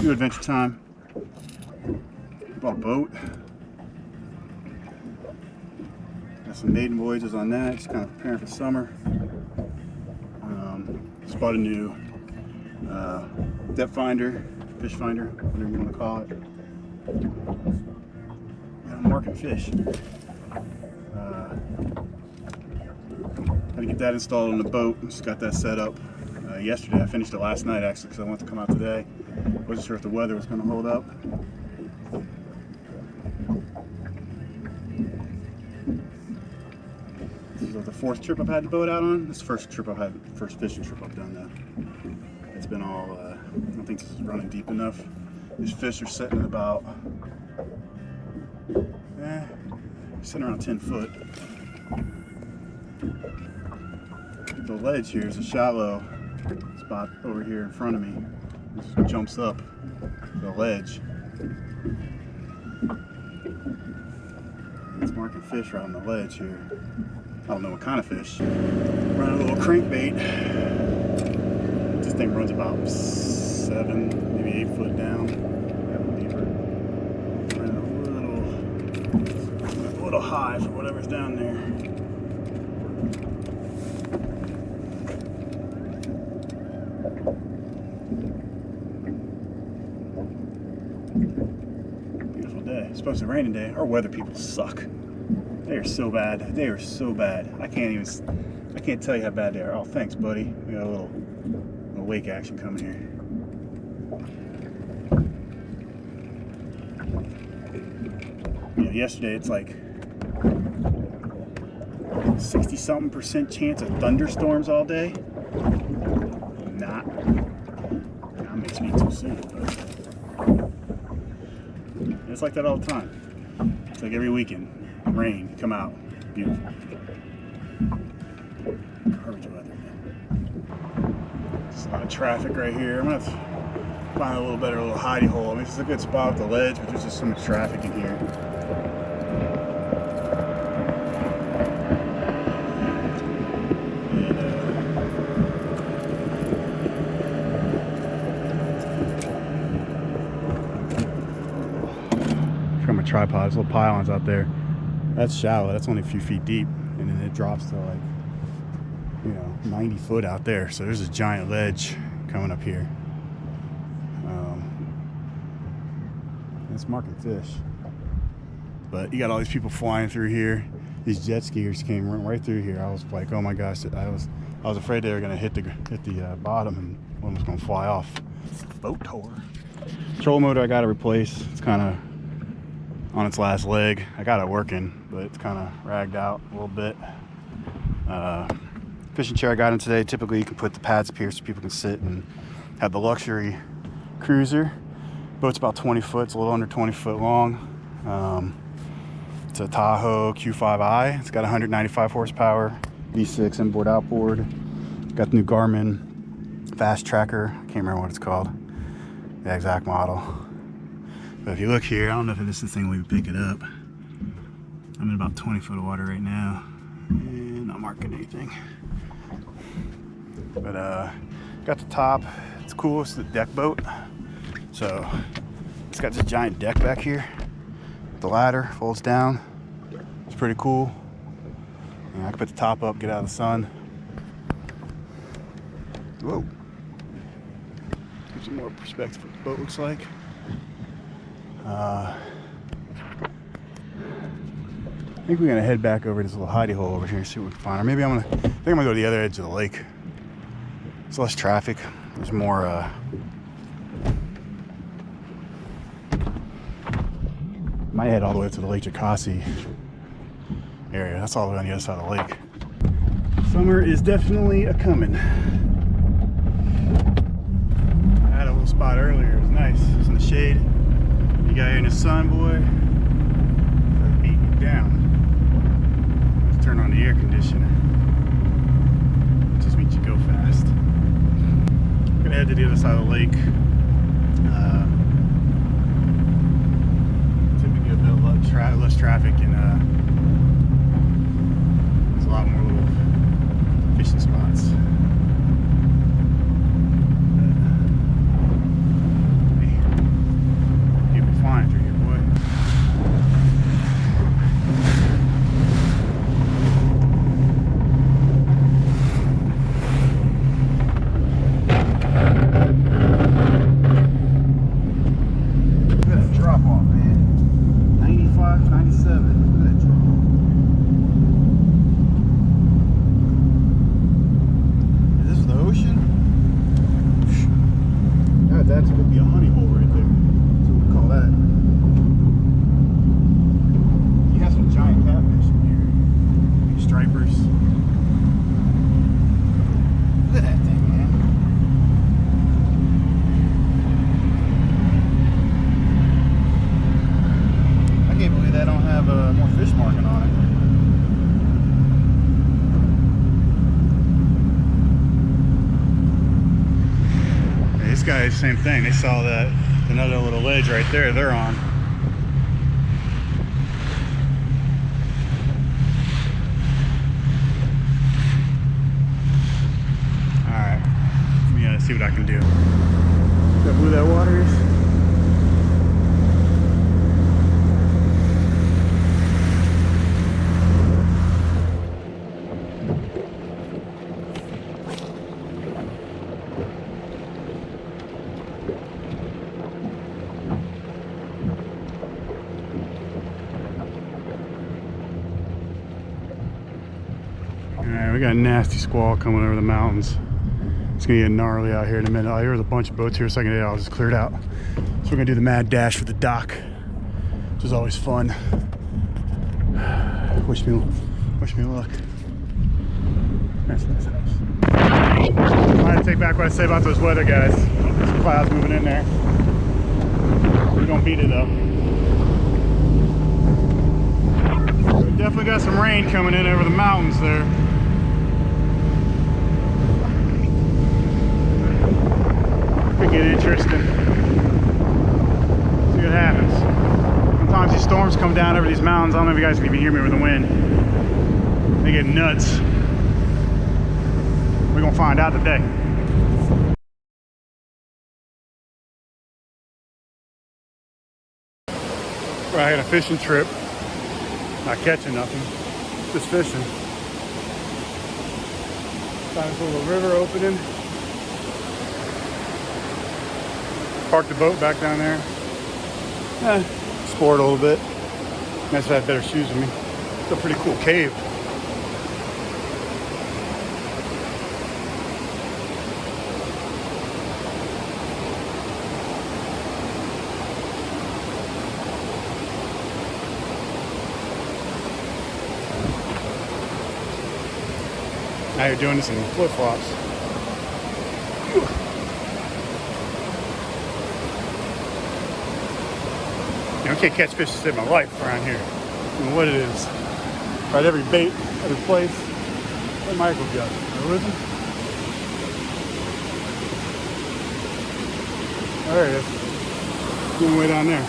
New adventure time. Bought a boat. Got some maiden voyages on that, just kind of preparing for summer. Just bought a new depth finder, fish finder, whatever you want to call it. Yeah, I'm marking fish. Had to get that installed on the boat. Just got that set up yesterday. I finished it last night actually because I wanted to come out today. Wasn't sure if the weather was going to hold up. This is the fourth trip I've had the boat out on. This is the first fishing trip I've done now. It's been all, I don't think this is running deep enough. These fish are sitting at about, sitting around 10 foot. The ledge here is a shallow spot over here in front of me. It just jumps up the ledge. It's marking fish right on the ledge here. I don't know what kind of fish. Running a little crankbait. This thing runs about 7, maybe 8 foot down. Running a little high for whatever's down there. Beautiful day. It's supposed to rain today. Our weather people suck. They are so bad. They are so bad. I can't tell you how bad they are. Oh, thanks, buddy. We got a little wake action coming here. You know, yesterday it's like 60-something% chance of thunderstorms all day. That makes me too soon. It's like that all the time. It's like every weekend. Rain, come out. Beautiful. Garbage weather. There's a lot of traffic right here. I'm gonna have to find a little hidey hole. I mean, this is a good spot with the ledge, but there's just so much traffic in here. My tripod, there's little pylons out there. That's shallow, that's only a few feet deep, and then it drops to like, 90 foot out there. So there's a giant ledge coming up here. It's marking fish, but you got all these people flying through here. These jet skiers came right through here. I was like, oh my gosh, I was afraid they were gonna hit the bottom and one was gonna fly off. Boat tour. Trolling motor I gotta replace. It's kind of on its last leg. I got it working, but it's kind of ragged out a little bit. Fishing chair I got in today. Typically you can put the pads up here so people can sit and have the luxury cruiser. Boat's about 20 foot, it's a little under 20 foot long. It's a Tahoe Q5i. It's got 195 horsepower, V6 inboard outboard. Got the new Garmin fast tracker. I can't remember what it's called, the exact model. But if you look here, I don't know if this thing will even pick it up. I'm in about 20 foot of water right now and not marking anything. But got the top. It's cool. It's the deck boat. So it's got this giant deck back here. The ladder folds down. It's pretty cool. And I can put the top up, get out of the sun. Whoa. Gives you more perspective of what the boat looks like. I think we're gonna head back over this little hidey hole over here and see what we can find. Or maybe I think I'm gonna go to the other edge of the lake. There's less traffic. There's more might head all the way up to the Lake Jacossi area. That's all the way on the other side of the lake. Summer is definitely a coming. I had a little spot earlier. It was nice. It was in the shade. You got here in the sun, boy. It's beating you down. Let's turn on the air conditioner. It just means you go fast. I'm gonna head to the other side of the lake. Typically a bit less traffic and there's a lot more little fishing spots. 95, 97. Look at that draw. Is this the ocean? That's gonna be a honey hole right there. That's what we call that. You have some giant catfish in here. Stripers. Look at that thing, man. I can't believe that don't have more fish marking on it. Hey, this guy, same thing. They saw that another little ledge right there. They're on. See what I can do. See how blue that water is? Alright, we got a nasty squall coming over the mountains. It's gonna get gnarly out here in a minute. There was a bunch of boats here a second ago. I was just cleared out. So we're gonna do the mad dash for the dock, which is always fun. Wish me luck. That's nice house. I'm gonna take back what I say about those weather guys. Some clouds moving in there. We don't beat it though. We definitely got some rain coming in over the mountains there. Could get interesting. See what happens. Sometimes these storms come down over these mountains. I don't know if you guys can even hear me with the wind. They get nuts. We're gonna find out today. I had a fishing trip. Not catching nothing. Just fishing. Found this little river opening. Parked the boat back down there. Explored a little bit. Nice to have better shoes with me. It's a pretty cool cave. Now you're doing this in flip-flops. I can't catch fish to save my life around here. I don't know what it is. Tried every bait, every place. Where'd Michael go? Where is he? Oh, there he is. Going way down there.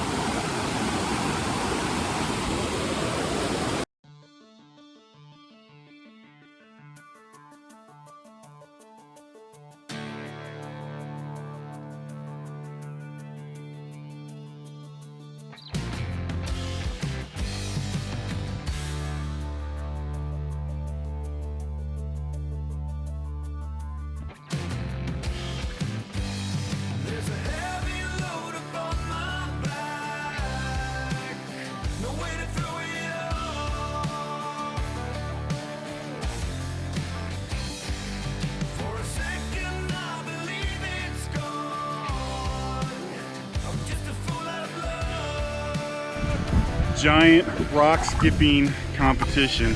Giant rock skipping competition.